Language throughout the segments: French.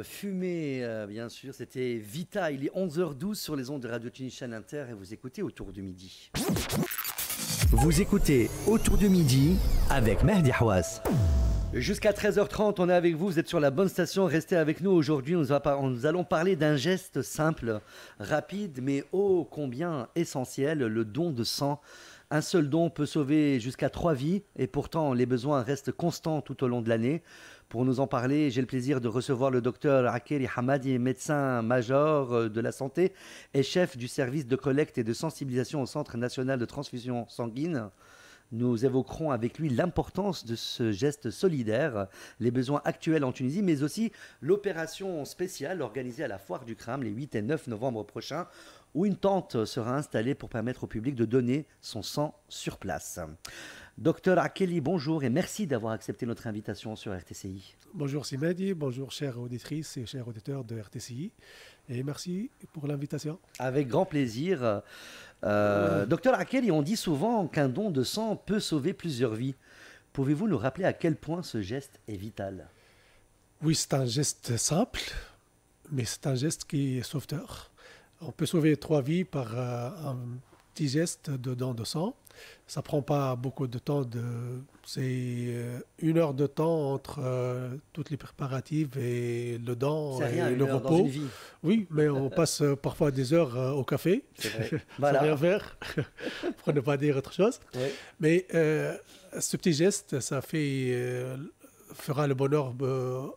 fumée, bien sûr. C'était Vita. Il est 11h12 sur les ondes de Radio Tunisien Inter et vous écoutez Autour du Midi. Vous écoutez Autour du Midi avec Mehdi Hawass. Jusqu'à 13h30, on est avec vous. Vous êtes sur la bonne station. Restez avec nous. Aujourd'hui, nous allons parler d'un geste simple, rapide, mais ô combien essentiel, le don de sang. Un seul don peut sauver jusqu'à 3 vies et pourtant les besoins restent constants tout au long de l'année. Pour nous en parler, j'ai le plaisir de recevoir le docteur Akeli Hamadi, médecin-major de la santé et chef du service de collecte et de sensibilisation au Centre national de transfusion sanguine. Nous évoquerons avec lui l'importance de ce geste solidaire, les besoins actuels en Tunisie, mais aussi l'opération spéciale organisée à la Foire du Crâne les 8 et 9 novembre prochains, où une tente sera installée pour permettre au public de donner son sang sur place. Docteur Akeli, bonjour et merci d'avoir accepté notre invitation sur RTCI. Bonjour Simedi, bonjour chères auditrices et chers auditeurs de RTCI et merci pour l'invitation. Avec grand plaisir. Docteur Akeli, on dit souvent qu'un don de sang peut sauver plusieurs vies. Pouvez-vous nous rappeler à quel point ce geste est vital? Oui, c'est un geste simple, mais c'est un geste qui est sauveteur. On peut sauver 3 vies par un petit geste de don de sang. Ça ne prend pas beaucoup de temps, c'est 1 heure de temps entre toutes les préparatifs et le don et le repos. Dans une vie. Oui, mais on passe parfois des heures au café, Voilà. sans rien faire, pour ne pas dire autre chose. Oui. Mais ce petit geste, ça fera le bonheur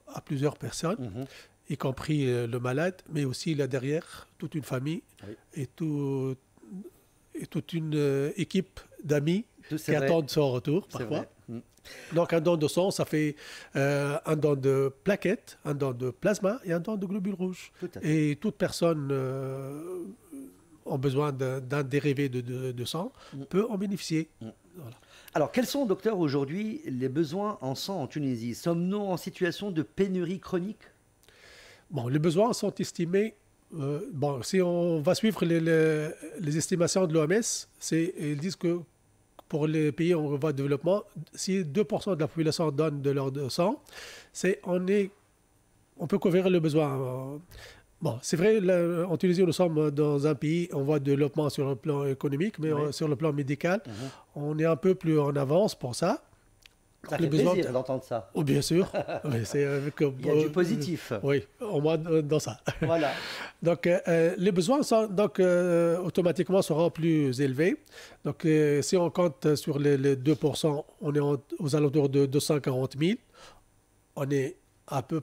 à plusieurs personnes, y compris le malade, mais aussi là derrière, toute une famille et toute une équipe d'amis qui attendent son retour parfois. Donc un don de sang, ça fait un don de plaquettes, un don de plasma et un don de globules rouges. Et toute personne a besoin d'un dérivé de sang peut en bénéficier. Voilà. Alors, quels sont, docteur, aujourd'hui les besoins en sang en Tunisie? Sommes-nous en situation de pénurie chronique? Bon, les besoins sont estimés. Si on va suivre les estimations de l'OMS, ils disent que pour les pays en voie de développement, si 2% de la population donne de leur sang, on peut couvrir le besoin. Bon, c'est vrai, en Tunisie, nous sommes dans un pays en voie de développement sur le plan économique, mais sur le plan médical, on est un peu plus en avance pour ça. Ça fait plaisir d'entendre ça. Oh, bien sûr. Oui, il y a du positif. Oui, au moins dans ça. Voilà. Donc, les besoins automatiquement seront plus élevés. Donc, si on compte sur les 2%, on est aux alentours de 240 000. On est un peu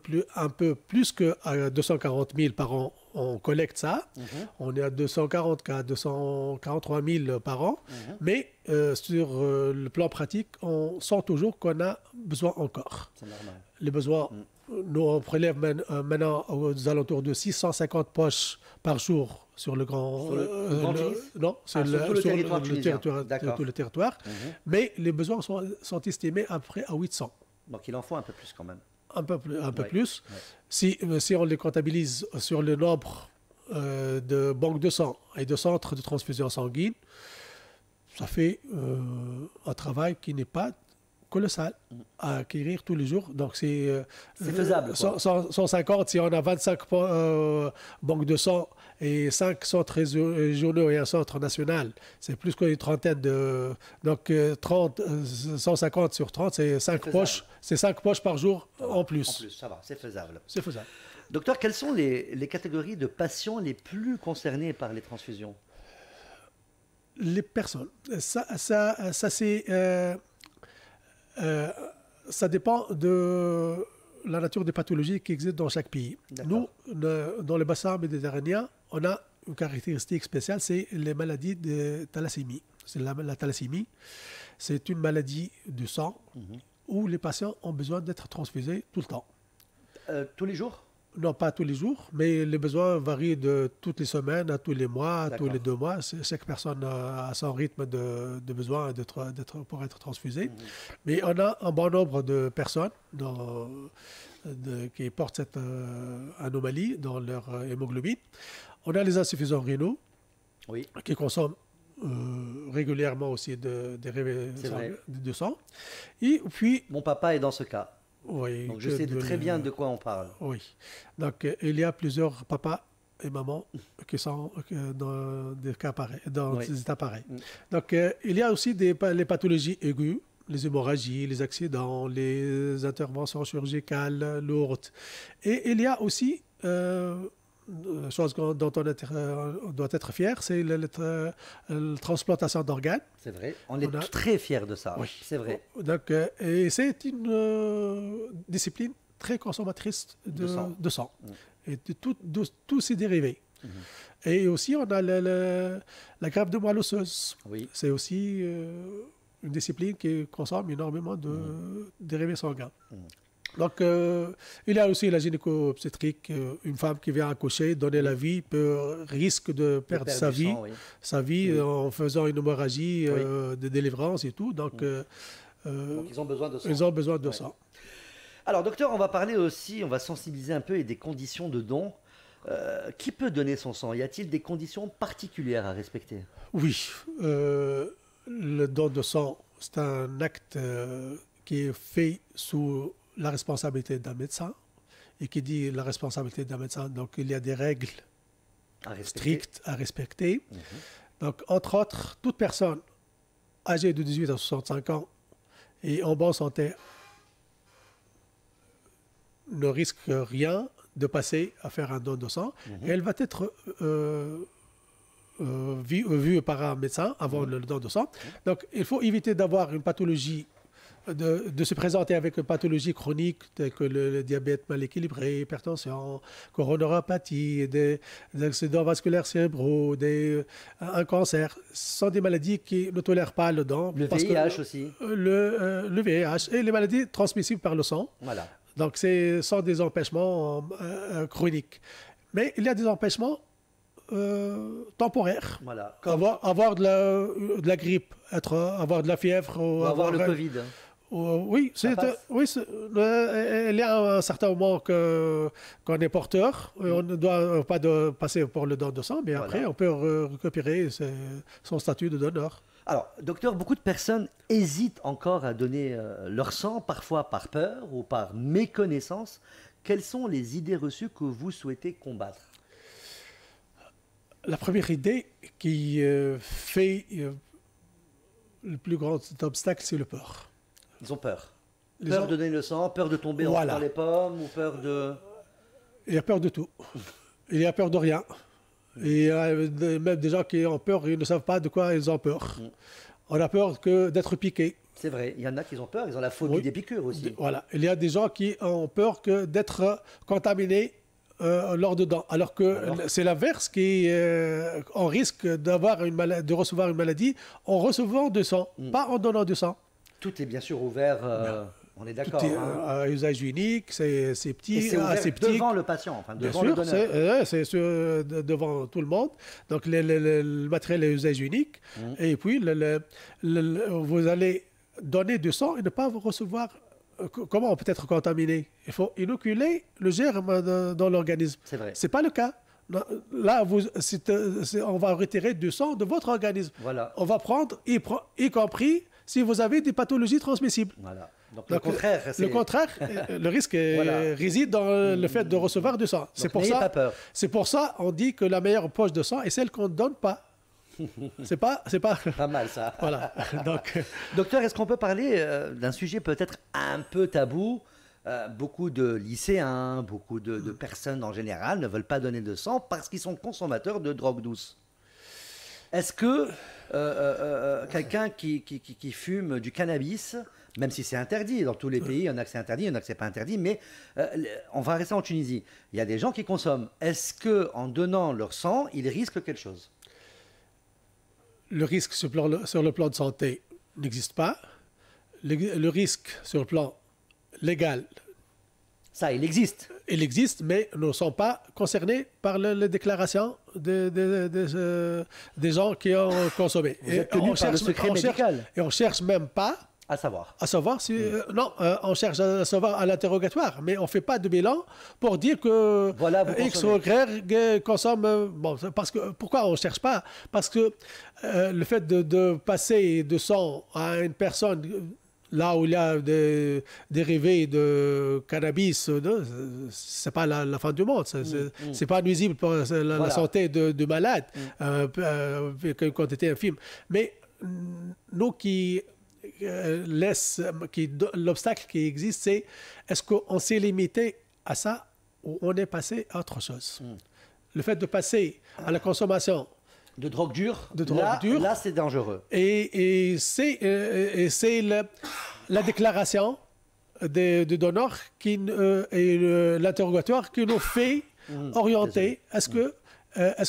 plus que 240 000 par an. On collecte ça. On est à 243 000 par an. Mais sur le plan pratique, on sent toujours qu'on a besoin encore. C'est normal. Les besoins, nous on prélève maintenant aux alentours de 650 poches par jour sur le grand... non, sur tout le territoire. Mais les besoins sont estimés après à 800. Donc il en faut un peu plus quand même. Un peu plus. Si on les comptabilise sur le nombre de banques de sang et de centres de transfusion sanguine, ça fait un travail qui n'est pas colossal à acquérir tous les jours. Donc c'est faisable. 150, si on a 25 banques de sang et 5 centres régionaux et un centre national, c'est plus qu'une trentaine de... Donc 150 sur 30, c'est 5 poches. C'est 5 poches par jour en plus. En plus, ça va, c'est faisable. C'est faisable. Docteur, quelles sont les catégories de patients les plus concernées par les transfusions? Les personnes. Ça dépend de la nature des pathologies qui existent dans chaque pays. Nous, dans le bassin méditerranéen, on a une caractéristique spéciale, c'est les maladies de thalassémie. C'est la thalassémie, c'est une maladie du sang où les patients ont besoin d'être transfusés tout le temps. Tous les jours? Non, pas tous les jours, mais les besoins varient de toutes les semaines à tous les mois, à tous les 2 mois. Chaque personne a son rythme de besoin pour être transfusée. Mais on a un bon nombre de personnes qui portent cette anomalie dans leur hémoglobine. On a les insuffisants rénaux qui consomment régulièrement aussi des dérivés de sang. Et puis, mon papa est dans ce cas. Oui, Donc je sais très bien de quoi on parle. Oui. Donc il y a plusieurs papas et mamans qui sont dans des cas pareils, dans des états pareils. Donc il y a aussi les pathologies aiguës, les hémorragies, les accidents, les interventions chirurgicales lourdes. Et il y a aussi chose dont on doit être fier, c'est la transplantation d'organes. C'est vrai, on est très fiers de ça, oui. C'est vrai. Donc, et c'est une discipline très consommatrice de sang et de tous ses dérivés. Et aussi, on a la greffe de moelle osseuse. Oui. C'est aussi une discipline qui consomme énormément de dérivés sanguins. Donc, il y a aussi la gynéco-obstétrique, une femme qui vient accoucher, donner la vie, risque de perdre sa vie en faisant une hémorragie de délivrance et tout. Donc, ils ont besoin de ça. Ils ont besoin de ça. Alors, docteur, on va parler aussi, on va sensibiliser un peu et des conditions de don. Qui peut donner son sang? Y a-t-il des conditions particulières à respecter? Oui, le don de sang, c'est un acte qui est fait sous la responsabilité d'un médecin. Et qui dit la responsabilité d'un médecin, donc il y a des règles strictes à respecter. Donc, entre autres, toute personne âgée de 18 à 65 ans et en bonne santé ne risque rien de passer à faire un don de sang. Et elle va être vue par un médecin avant le don de sang. Donc, il faut éviter d'avoir une pathologie, de se présenter avec une pathologie chronique telle que le diabète mal équilibré, hypertension, coronaropathie, des accidents vasculaires cérébraux, un cancer. Ce sont des maladies qui ne tolèrent pas le don. Le VIH aussi. Le VIH et les maladies transmissibles par le sang. Voilà. Donc, ce sont des empêchements chroniques. Mais il y a des empêchements temporaires. Voilà. Avoir de la grippe, avoir de la fièvre. Ou avoir le Covid. Oui, il y a un certain moment qu'on est porteur. On ne doit pas passer pour le don de sang, mais après, on peut récupérer son statut de donneur. Alors, docteur, beaucoup de personnes hésitent encore à donner leur sang, parfois par peur ou par méconnaissance. Quelles sont les idées reçues que vous souhaitez combattre? La première idée qui fait le plus grand obstacle, c'est le peur. Ils ont peur. Peur de donner le sang, peur de tomber dans les pommes ou peur de... Il y a peur de tout. Il y a peur de rien. Et il y a même des gens qui ont peur, ils ne savent pas de quoi ils ont peur. On a peur d'être piqué. C'est vrai, il y en a qui ont peur, ils ont la phobie des piqûres aussi. Voilà, il y a des gens qui ont peur d'être contaminés lors de dents. Alors que c'est l'inverse, on risque de recevoir une maladie en recevant du sang, pas en donnant du sang. Tout est bien sûr ouvert, on est d'accord. Tout est à usage unique, c'est petit, et c'est ouvert aseptique. Devant le patient, enfin devant bien le sûr, donneur. c'est devant tout le monde. Donc le matériel est à usage unique. Et puis vous allez donner du sang et ne pas on peut être contaminé? Il faut inoculer le germe dans l'organisme. C'est vrai. Ce n'est pas le cas. Là, on va retirer du sang de votre organisme. Voilà. On va prendre, y compris si vous avez des pathologies transmissibles. Voilà. Donc le contraire, le risque réside dans le fait de recevoir du sang. N'ayez pas peur. C'est pour ça on dit que la meilleure poche de sang est celle qu'on ne donne pas. C'est pas mal ça. Voilà. Donc, docteur, est-ce qu'on peut parler d'un sujet peut-être un peu tabou? Beaucoup de lycéens, beaucoup de personnes en général ne veulent pas donner de sang parce qu'ils sont consommateurs de drogue douce. Est-ce que quelqu'un qui fume du cannabis, même si c'est interdit dans tous les pays, il y en a que c'est interdit, il y en a que c'est pas interdit, mais on va rester en Tunisie. Il y a des gens qui consomment. Est-ce qu'en donnant leur sang, ils risquent quelque chose? Le risque sur le plan de santé n'existe pas. Le risque sur le plan légal, ça, il existe. Il existe, mais nous ne sommes pas concernés par les déclarations des gens qui ont consommé. Vous êtes tenu par le secret médical. Et on ne cherche même pas à savoir. Si... non, on cherche à savoir à l'interrogatoire, mais on ne fait pas de bilan pour dire que X ou Y consomme... Pourquoi on ne cherche pas? Parce que le fait de passer de sang à une personne là où il y a des dérivés de cannabis, c'est pas la fin du monde. C'est pas nuisible pour la santé du malade, avec une quantité infime. Mais nous l'obstacle qui existe, c'est est-ce qu'on s'est limité à ça ou on est passé à autre chose. Le fait de passer à la consommation de drogue dure, là c'est dangereux. Et c'est la déclaration des donneurs et l'interrogatoire qui nous fait orienter. Est-ce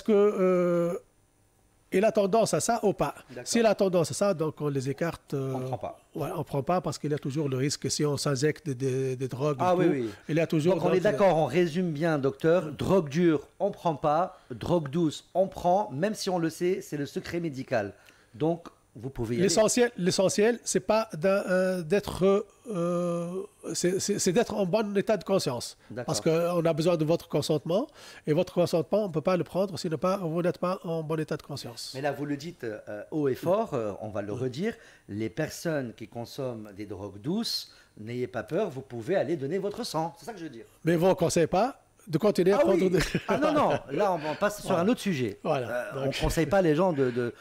que il a tendance à ça ou pas? S'il a tendance à ça, donc on les écarte. On ne prend pas. Ouais, on ne prend pas parce qu'il y a toujours le risque, si on s'injecte des drogues, oui. il y a toujours... Donc on est d'accord, on résume bien, docteur. Drogue dure, on ne prend pas. Drogue douce, on prend. Même si on le sait, c'est le secret médical. Donc, vous pouvez y aller. L'essentiel, c'est pas d'être... c'est d'être en bon état de conscience. Parce qu'on a besoin de votre consentement. Et votre consentement, on ne peut pas le prendre si vous n'êtes pas en bon état de conscience. Mais là, vous le dites haut et fort, on va le redire. Les personnes qui consomment des drogues douces, n'ayez pas peur, vous pouvez aller donner votre sang. C'est ça que je veux dire. Mais vous ne conseillez pas de continuer à prendre... non, là on passe sur un autre sujet. On ne conseille pas les gens de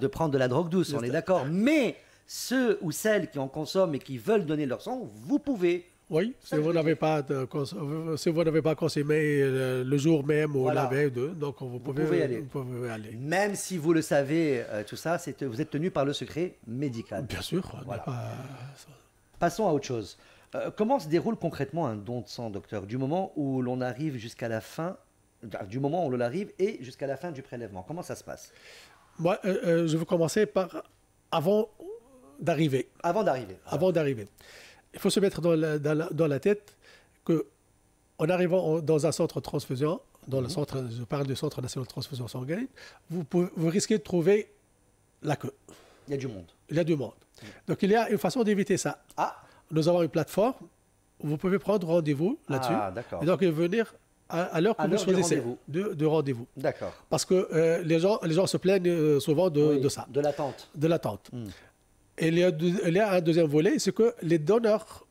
prendre de la drogue douce, on est d'accord. Mais ceux ou celles qui en consomment et qui veulent donner leur sang, vous pouvez. Oui, si vous n'avez pas consommé le jour même ou la veille, donc vous pouvez aller. Même si vous le savez, tout ça, vous êtes tenu par le secret médical. Bien sûr. Passons à autre chose. Comment se déroule concrètement un don de sang, docteur, du moment où l'on arrive jusqu'à la fin, du moment où l'on arrive et jusqu'à la fin du prélèvement? Comment ça se passe? Moi, je vais commencer par avant d'arriver. Avant d'arriver. Il faut se mettre dans la tête qu'en arrivant dans un centre de transfusion, je parle du Centre national de transfusion sanguine, vous risquez de trouver la queue. Il y a du monde. Donc il y a une façon d'éviter ça. Nous avons une plateforme, vous pouvez prendre rendez-vous là-dessus. Et donc venir à l'heure que vous choisissez de rendez-vous. D'accord. Parce que les gens se plaignent souvent de ça. De l'attente. Et il y a un deuxième volet, c'est que les donneurs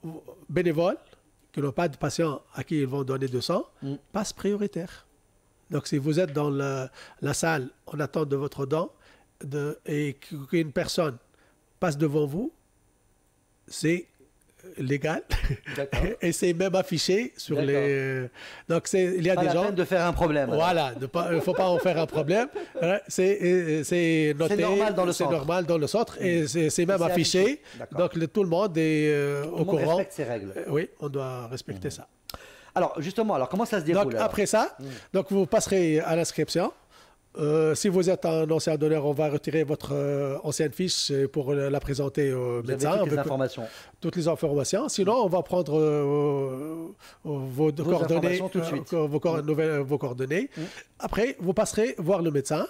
bénévoles, qui n'ont pas de patients à qui ils vont donner du sang, passent prioritaire. Donc si vous êtes dans la salle en attente de votre don et qu'une personne passe devant vous, c'est légal et c'est même affiché sur les... Donc il y a des gens... Pas la peine de faire un problème. Voilà, il ne faut pas en faire un problème. C'est noté. C'est normal dans le centre et c'est même affiché. Donc tout le monde est au courant. On respecte ces règles. Oui, on doit respecter ça. Alors justement, comment ça se déroule? Donc après ça, donc vous passerez à l'inscription. Si vous êtes un ancien donneur, on va retirer votre ancienne fiche pour la présenter au médecin. Toutes les informations. Sinon, on va prendre vos coordonnées tout de suite. Vos coordonnées. Après, vous passerez voir le médecin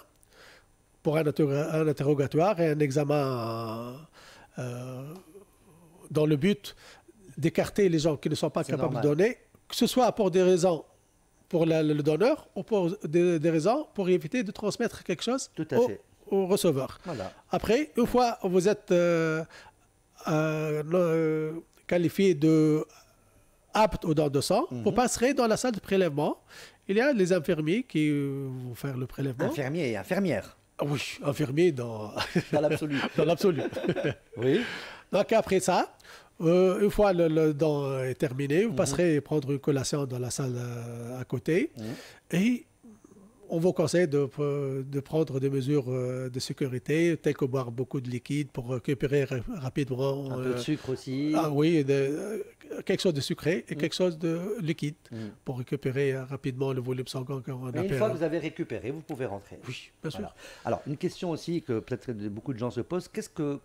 pour un interrogatoire et un examen dans le but d'écarter les gens qui ne sont pas capables de donner, que ce soit pour des raisons pour le donneur ou pour des raisons pour éviter de transmettre quelque chose au receveur. Après, une fois que vous êtes qualifié apte au don de sang, vous passerez dans la salle de prélèvement. Il y a les infirmiers qui vont faire le prélèvement. Infirmiers et infirmières. Oui, infirmiers dans l'absolu. Dans l'absolu. Oui. Donc après ça, une fois le don est terminé, vous passerez prendre une collation dans la salle à côté et on vous conseille de prendre des mesures de sécurité, telles que boire beaucoup de liquide pour récupérer rapidement. Un peu de sucre aussi. Ah oui, quelque chose de sucré et quelque chose de liquide pour récupérer rapidement le volume sanguin qu'on a. Et une fois que vous avez récupéré, vous pouvez rentrer. Oui, bien sûr. Alors, une question aussi que peut-être beaucoup de gens se posent,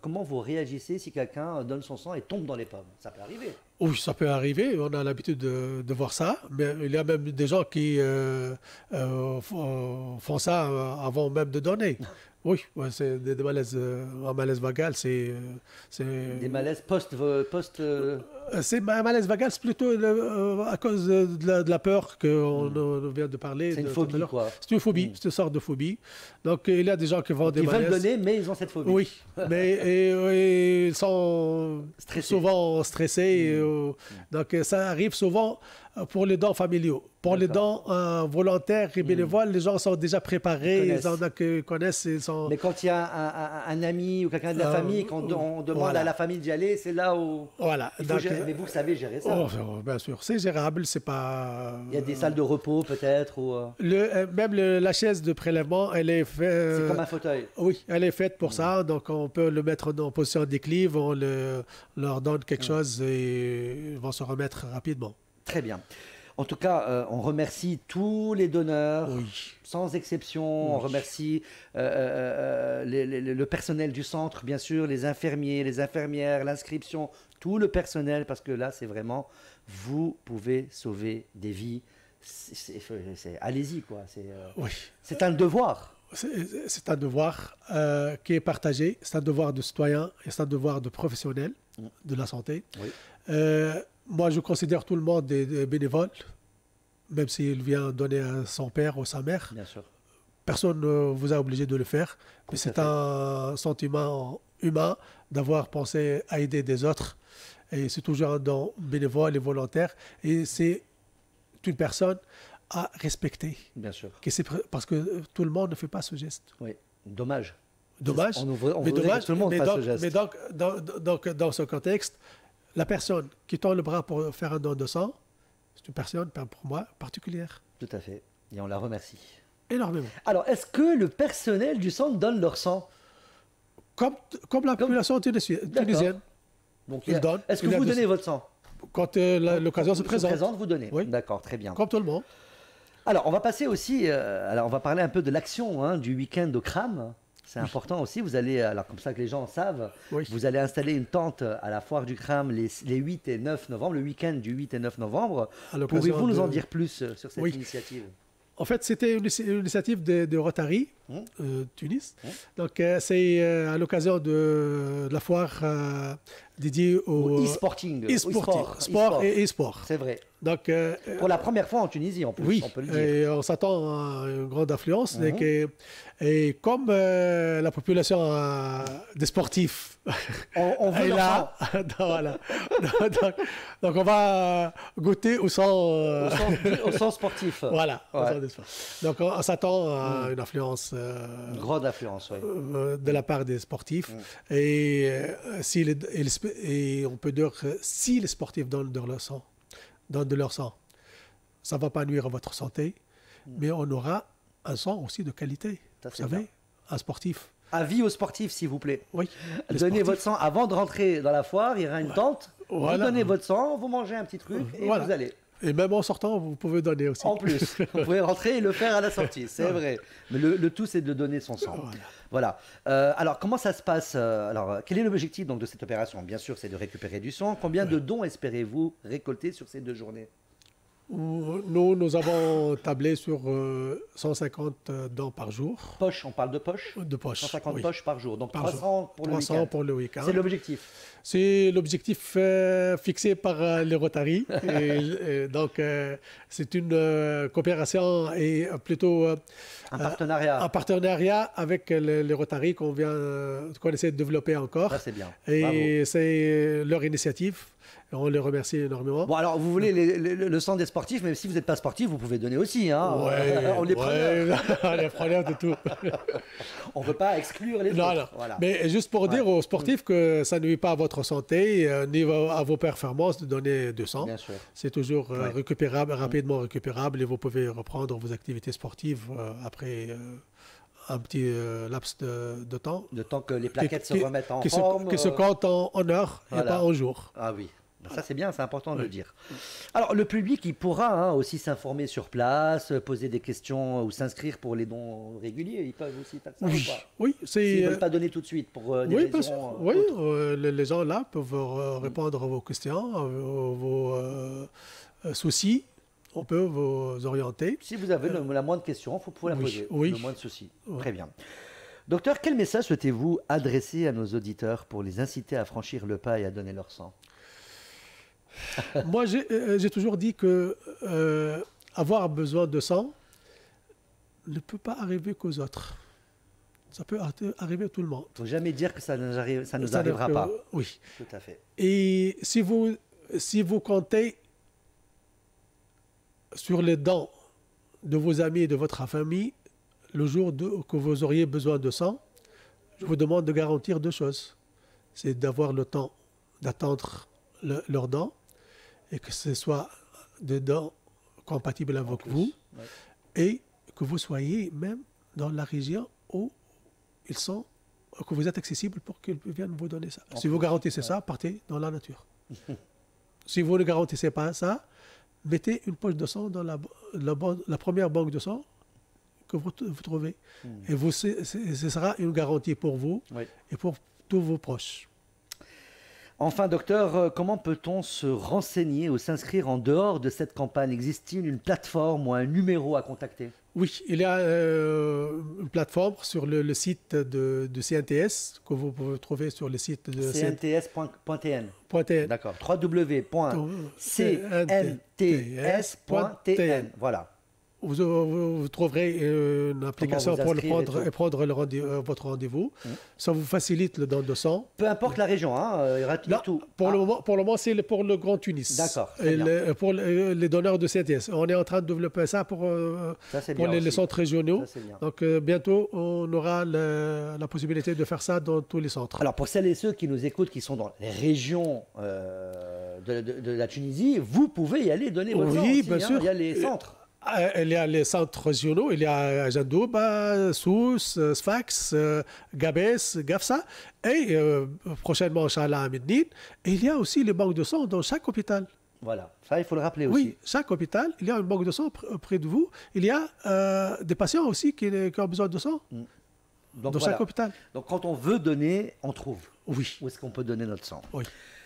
comment vous réagissez si quelqu'un donne son sang et tombe dans les pommes? Ça peut arriver. Oui, ça peut arriver. On a l'habitude de voir ça. Mais il y a même des gens qui font ça avant même de donner. Oui, ouais, c'est des malaises, un malaise vagal, Des malaises c'est un malaise vagal, c'est plutôt à cause de la peur qu'on vient de parler. C'est une tout à phobie, l'heure. quoi. C'est une phobie, c'est une sorte de phobie. Donc il y a des gens qui vont des Ils veulent malaises. donner, mais ils ont cette phobie. Oui, mais et ils sont souvent stressés. Donc ça arrive souvent pour les dons familiaux. Pour les dons volontaires et bénévoles, les gens sont déjà préparés, ils connaissent. Ils sont... Mais quand il y a un ami ou quelqu'un de la famille, quand on demande à la famille d'y aller, c'est là où il faut gérer. Mais vous savez gérer ça. Bien sûr, c'est gérable, c'est pas... Il y a des salles de repos peut-être ou... Même la chaise de prélèvement, elle est faite... C'est comme un fauteuil. Oui, elle est faite pour ça, donc on peut le mettre en position d'équilibre, on leur donne quelque chose et ils vont se remettre rapidement. Très bien. En tout cas, on remercie tous les donneurs, sans exception. On remercie le personnel du centre, bien sûr, les infirmiers, les infirmières, l'inscription, tout le personnel, parce que là, c'est vraiment, vous pouvez sauver des vies. Allez-y, quoi. C'est un devoir. C'est un devoir qui est partagé, c'est un devoir de citoyen et c'est un devoir de professionnel de la santé. Oui. Moi, je considère tout le monde des bénévoles, même s'il vient donner à son père ou sa mère. Bien sûr. Personne ne vous a obligé de le faire, mais c'est un sentiment humain d'avoir pensé à aider des autres. Et c'est toujours un don bénévole et volontaire. Et c'est une personne à respecter. Bien sûr. Parce que tout le monde ne fait pas ce geste. Oui, dommage. Dommage. On voudrait que tout le monde fasse ce geste. Mais donc, dans ce contexte, la personne qui tend le bras pour faire un don de sang, c'est une personne, pour moi, particulière. Tout à fait. Et on la remercie. Énormément. Alors, est-ce que le personnel du centre donne leur sang? Comme la population tunisienne. Donc, ils donnent. Est-ce que vous donnez votre sang? Quand l'occasion se présente. Vous donnez. Oui. D'accord, très bien. Comme tout le monde. Alors, on va passer aussi, on va parler un peu de l'action du week-end au Cram. C'est important aussi. Vous allez, alors comme ça que les gens savent, vous allez installer une tente à la foire du Cram les 8 et 9 novembre, le week-end du 8 et 9 novembre. Pouvez-vous nous en dire plus sur cette initiative? En fait, c'était une initiative de Rotary, Tunis. Donc, c'est à l'occasion de la foire dédiée au e-sporting. Sport et e-sport. C'est vrai. Donc, pour la première fois en Tunisie, en plus, on peut le dire. Et on s'attend à une grande affluence. Et comme la population des sportifs on veut est là, voilà. donc on va goûter au sang sportif. Voilà. Donc on s'attend à une affluence. Une grande affluence, oui. De la part des sportifs. Et on peut dire que si les sportifs donnent de leur sang, ça ne va pas nuire à votre santé, mais on aura un sang aussi de qualité. Vous savez, un sportif. Avis aux sportifs, s'il vous plaît. Oui. Donnez votre sang avant de rentrer dans la foire. Il y aura une tente. Vous donnez votre sang, vous mangez un petit truc et vous allez. Et même en sortant, vous pouvez donner aussi. En plus, vous pouvez rentrer et le faire à la sortie, c'est vrai. Mais le tout, c'est de donner son sang. Voilà. Alors, comment ça se passe? Alors, quel est l'objectif donc de cette opération? Bien sûr, c'est de récupérer du sang. Combien de dons espérez-vous récolter sur ces 2 journées? Nous avons tablé sur 150 dons par jour. Poche, on parle de poche? De poche. 150 poches par jour. Donc 300 pour le week-end. C'est l'objectif. C'est l'objectif fixé par les Rotary. Donc, c'est une coopération et plutôt un partenariat. Un partenariat avec les Rotary qu'on essaie de développer encore. Ça, c'est bien. Et c'est leur initiative. On les remercie énormément. Bon, alors, vous voulez le sang des sportifs, mais si vous n'êtes pas sportif, vous pouvez donner aussi. Hein. On est preneurs. On est preneurs de tout. On ne veut pas exclure les autres. Non. Voilà. Mais juste pour dire aux sportifs que ça ne nuit pas à votre santé, ni à vos performances de donner du sang. Bien sûr. C'est toujours récupérable, rapidement récupérable, et vous pouvez reprendre vos activités sportives après un petit laps de temps. De temps que les plaquettes se remettent en forme. Qui se comptent en heures et pas en jours. Ah oui. Ça, c'est bien, c'est important de le dire. Alors, le public, il pourra aussi s'informer sur place, poser des questions ou s'inscrire pour les dons réguliers. Ils peuvent aussi faire ça ou pas? Oui, s'ils ne veulent pas donner tout de suite pour des raisons... Les gens là peuvent répondre à vos questions, à vos soucis. On peut vous orienter. Si vous avez la moindre question, vous pouvez la poser. Oui. Le moindre souci. Très bien. Docteur, quel message souhaitez-vous adresser à nos auditeurs pour les inciter à franchir le pas et à donner leur sang? Moi, j'ai toujours dit que avoir besoin de sang ne peut pas arriver qu'aux autres. Ça peut arriver à tout le monde. Il ne faut jamais dire que ça ne nous arrivera pas. Oui. Tout à fait. Et si vous comptez sur les dons de vos amis et de votre famille, le jour que vous auriez besoin de sang, je vous demande de garantir 2 choses. C'est d'avoir le temps d'attendre leurs dons et que ce soit des dons compatibles avec vous et que vous soyez même dans la région où ils sont, que vous êtes accessible pour qu'ils viennent vous donner ça. Si vous garantissez ça, partez dans la nature. Si vous ne garantissez pas ça, mettez une poche de sang dans la première banque de sang que vous trouvez. Et ce sera une garantie pour vous et pour tous vos proches. Enfin, docteur, comment peut-on se renseigner ou s'inscrire en dehors de cette campagne? Existe-t-il une plateforme ou un numéro à contacter? Oui, il y a une plateforme sur le site de CNTS que vous pouvez trouver sur le site de cnts.tn. D'accord. www.cnts.tn. Voilà. Vous trouverez une application pour prendre votre rendez-vous. Ça vous facilite le don de sang. Peu importe la région, il y aura tout. Pour le moment, c'est pour le Grand Tunis. D'accord. Pour les donneurs de CNTS. On est en train de développer ça pour les centres régionaux. Donc bientôt, on aura la possibilité de faire ça dans tous les centres. Alors pour celles et ceux qui nous écoutent, qui sont dans les régions de la Tunisie, vous pouvez y aller donner votre sang. Oui, bien sûr. Il y a les centres. Il y a les centres régionaux, il y a Jandouba, Sousse, Sfax, Gabès, Gafsa, et prochainement, Inch'Allah, à Medine. Et il y a aussi les banques de sang dans chaque hôpital. Voilà, ça il faut le rappeler aussi. Oui, chaque hôpital, il y a une banque de sang près de vous. Il y a des patients aussi qui ont besoin de sang dans chaque hôpital. Donc quand on veut donner, on trouve. Oui. Où est-ce qu'on peut donner notre sang? Oui,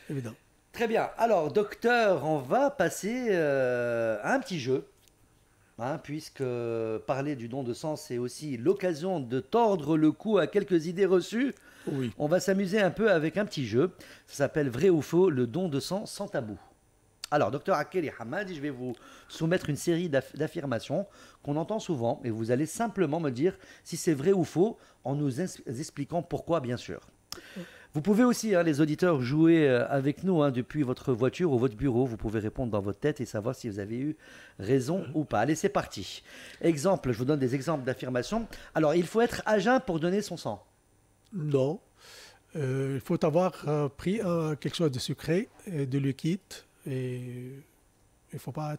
évidemment. Très bien. Alors, docteur, on va passer à un petit jeu. Puisque parler du don de sang, c'est aussi l'occasion de tordre le cou à quelques idées reçues. Oui. On va s'amuser un peu avec un petit jeu. Ça s'appelle Vrai ou Faux, le don de sang sans tabou. Alors, docteur Akeli Hamadi, je vais vous soumettre une série d'affirmations qu'on entend souvent et vous allez simplement me dire si c'est vrai ou faux en nous expliquant pourquoi, bien sûr. Vous pouvez aussi, les auditeurs, jouer avec nous depuis votre voiture ou votre bureau. Vous pouvez répondre dans votre tête et savoir si vous avez eu raison ou pas. Allez, c'est parti. Exemple, je vous donne des exemples d'affirmations. Alors, il faut être à jeun pour donner son sang. Non. Il faut avoir pris quelque chose de sucré et de liquide. Et il ne faut pas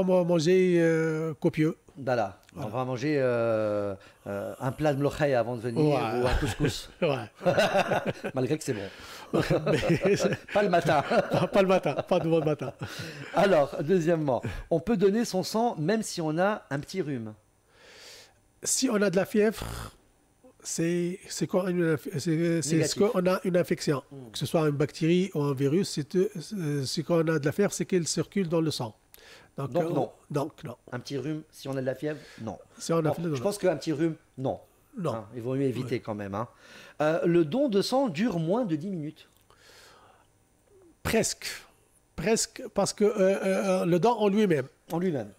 manger copieux. Voilà. On va manger un plat de mlokhaya avant de venir ou un couscous. Malgré que c'est bon. Pas le matin. Pas le matin, pas devant le matin. Alors, deuxièmement, on peut donner son sang même si on a un petit rhume. Si on a de la fièvre, c'est qu'on a une infection. Que ce soit une bactérie ou un virus, si on a de la fièvre, c'est qu'elle circule dans le sang. Donc non. Donc non. Un petit rhume, si on a de la fièvre, non. Si on a je pense qu'un petit rhume, non. Non. Il vaut mieux éviter quand même. Le don de sang dure moins de 10 minutes. Presque, parce que le don en lui-même. En lui-même.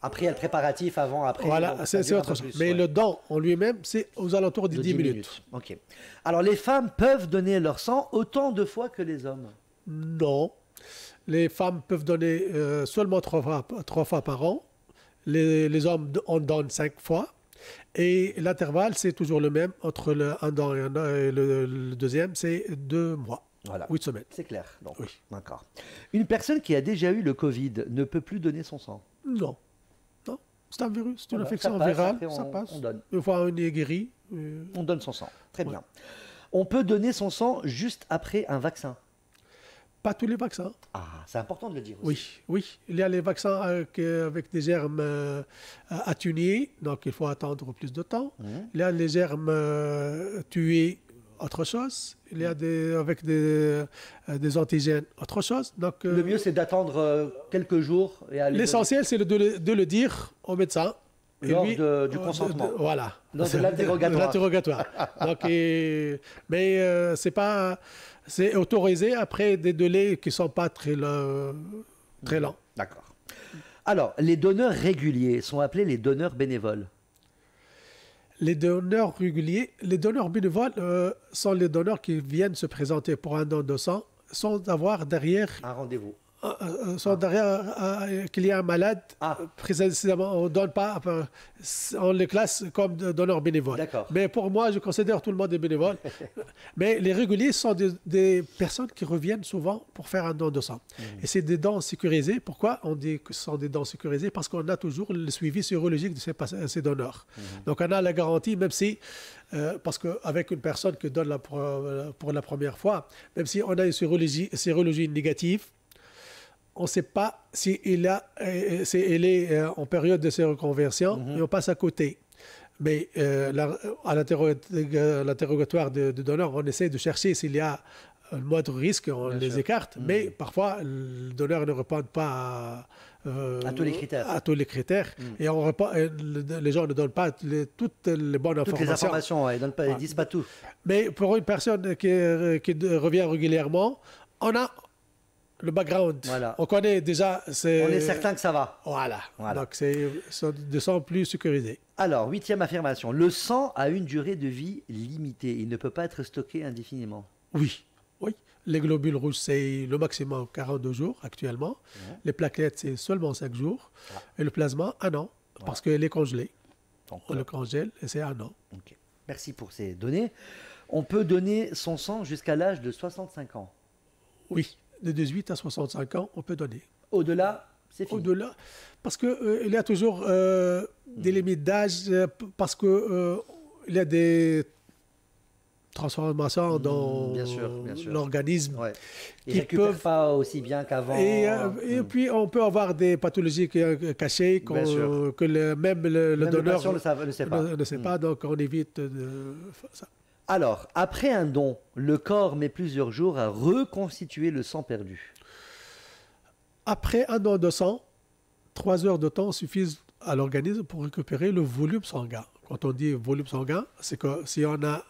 Après, il y a le préparatif avant, après. Voilà, c'est autre chose. Mais le don en lui-même, c'est aux alentours de 10 minutes. Ok. Alors, les femmes peuvent donner leur sang autant de fois que les hommes? Non. Les femmes peuvent donner seulement 3 fois par an. Les hommes en donnent 5 fois. Et l'intervalle, c'est toujours le même. Entre un don et le deuxième, c'est 2 mois. Voilà. 8 semaines. C'est clair. Donc, oui. D'accord. Une personne qui a déjà eu le Covid ne peut plus donner son sang? Non. Non. C'est un virus, c'est une infection virale. Ça passe. On donne. Une fois on est guéri. On donne son sang. Très bien. On peut donner son sang juste après un vaccin? Pas tous les vaccins. Ah, c'est important de le dire aussi. Oui. Il y a les vaccins avec des germes atténués, donc il faut attendre plus de temps. Il y a les germes tués, autre chose. Il y a avec des antigènes, autre chose. Donc, le mieux, c'est d'attendre quelques jours. L'essentiel, c'est de le dire au médecin Lors du consentement. Voilà. Dans de l'interrogatoire. L'interrogatoire. Donc, mais c'est autorisé après des délais qui ne sont pas très lents. D'accord. Alors, les donneurs réguliers sont appelés les donneurs bénévoles. Les donneurs réguliers, les donneurs bénévoles sont les donneurs qui viennent se présenter pour un don de sang sans avoir derrière un rendez-vous. Qu'il y a un malade, précisément, on donne pas, on les classe comme donneurs bénévoles. Mais pour moi, je considère tout le monde est bénévole. Mais les réguliers sont des personnes qui reviennent souvent pour faire un don de sang. Et c'est des dons sécurisés. Pourquoi on dit que ce sont des dons sécurisés? Parce qu'on a toujours le suivi sérologique de ces donneurs. Donc on a la garantie, même si, parce qu'avec une personne qui donne pour la première fois, même si on a une sérologie négative, on ne sait pas si elle est en période de séroconversion et on passe à côté. Mais à l'interrogatoire de donneur, on essaie de chercher s'il y a le moindre risque, on les écarte. Mais parfois, le donneur ne répond pas à tous les critères. Et les gens ne donnent pas toutes les bonnes informations. Toutes les informations, ils ne disent pas tout. Mais pour une personne qui revient régulièrement, on a le background. Voilà. On connaît déjà. On est certain que ça va. Voilà. Donc, c'est de sang plus sécurisé. Alors, 8e affirmation. Le sang a une durée de vie limitée. Il ne peut pas être stocké indéfiniment. Oui. Les globules rouges, c'est le maximum 42 jours actuellement. Les plaquettes, c'est seulement 5 jours. Et le plasma, 1 an. Parce qu'elle est congelée. Donc, on le congèle et c'est 1 an. Okay. Merci pour ces données. On peut donner son sang jusqu'à l'âge de 65 ans. Oui. De 18 à 65 ans, on peut donner. Au-delà, c'est fini. Au-delà, parce qu'il y a toujours des limites d'âge, parce qu'il y a des transformations dans l'organisme. Ouais. Ils ne récupèrent pas aussi bien qu'avant. Et puis, on peut avoir des pathologies cachées que même le donneur ne sait pas. Donc, on évite ça. Alors, après un don, le corps met plusieurs jours à reconstituer le sang perdu. Après un don de sang, 3 heures de temps suffisent à l'organisme pour récupérer le volume sanguin. Quand on dit volume sanguin, c'est que si on a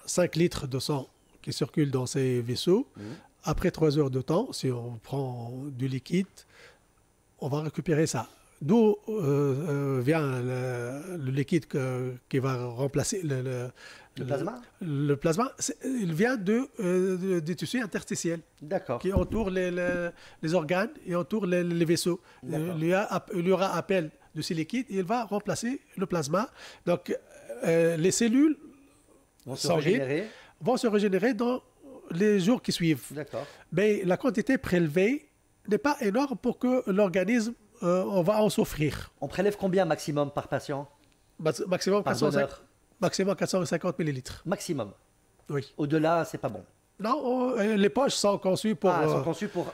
5 litres de sang qui circulent dans ces vaisseaux, après 3 heures de temps, si on prend du liquide, on va récupérer ça. D'où vient le liquide qui va remplacer le plasma. Le plasma, il vient des tissus interstitiels qui entourent les organes et entourent les vaisseaux. Il y aura appel de ces liquides et il va remplacer le plasma. Donc, les cellules sanguines vont se régénérer dans les jours qui suivent. Mais la quantité prélevée n'est pas énorme pour que l'organisme on va en souffrir. On prélève combien maximum par patient? Maximum 450 millilitres. Maximum. Oui. Au-delà, c'est pas bon. Non, les poches sont conçues pour... sont conçues pour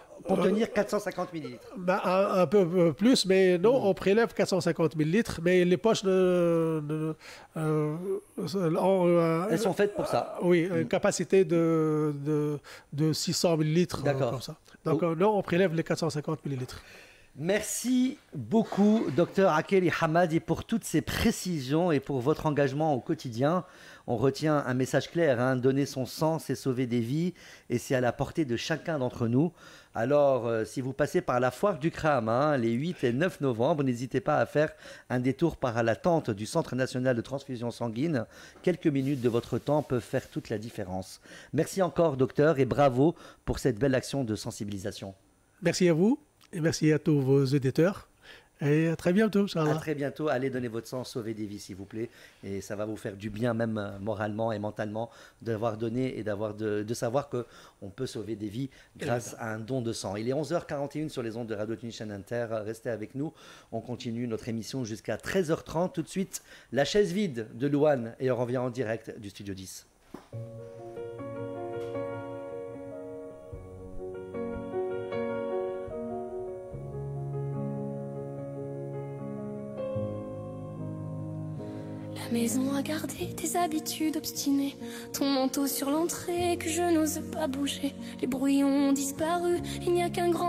tenir 450 millilitres. Un peu plus, mais non, on prélève 450 millilitres, mais les poches elles sont faites pour ça. Oui, une capacité de 600 millilitres. Comme ça. Donc non, on prélève les 450 millilitres. Merci beaucoup, Dr Akeli Hamadi, pour toutes ces précisions et pour votre engagement au quotidien. On retient un message clair, donner son sang, c'est sauver des vies et c'est à la portée de chacun d'entre nous. Alors, si vous passez par la foire du Crâne, les 8 et 9 novembre, n'hésitez pas à faire un détour par la tente du Centre national de transfusion sanguine. Quelques minutes de votre temps peuvent faire toute la différence. Merci encore, docteur, et bravo pour cette belle action de sensibilisation. Merci à vous. Et merci à tous vos auditeurs. Et à très bientôt, Inch'Allah. À très bientôt. Allez donner votre sang, sauver des vies, s'il vous plaît. Et ça va vous faire du bien, même moralement et mentalement, d'avoir donné et de savoir qu'on peut sauver des vies grâce à un don de sang. Il est 11h41 sur les ondes de Radio Tunis Chaîne Inter. Restez avec nous. On continue notre émission jusqu'à 13h30. Tout de suite, la chaise vide de Louane. Et on revient en direct du Studio 10. Maison à garder tes habitudes obstinées, ton manteau sur l'entrée que je n'ose pas bouger. Les bruits ont disparu, il n'y a qu'un grand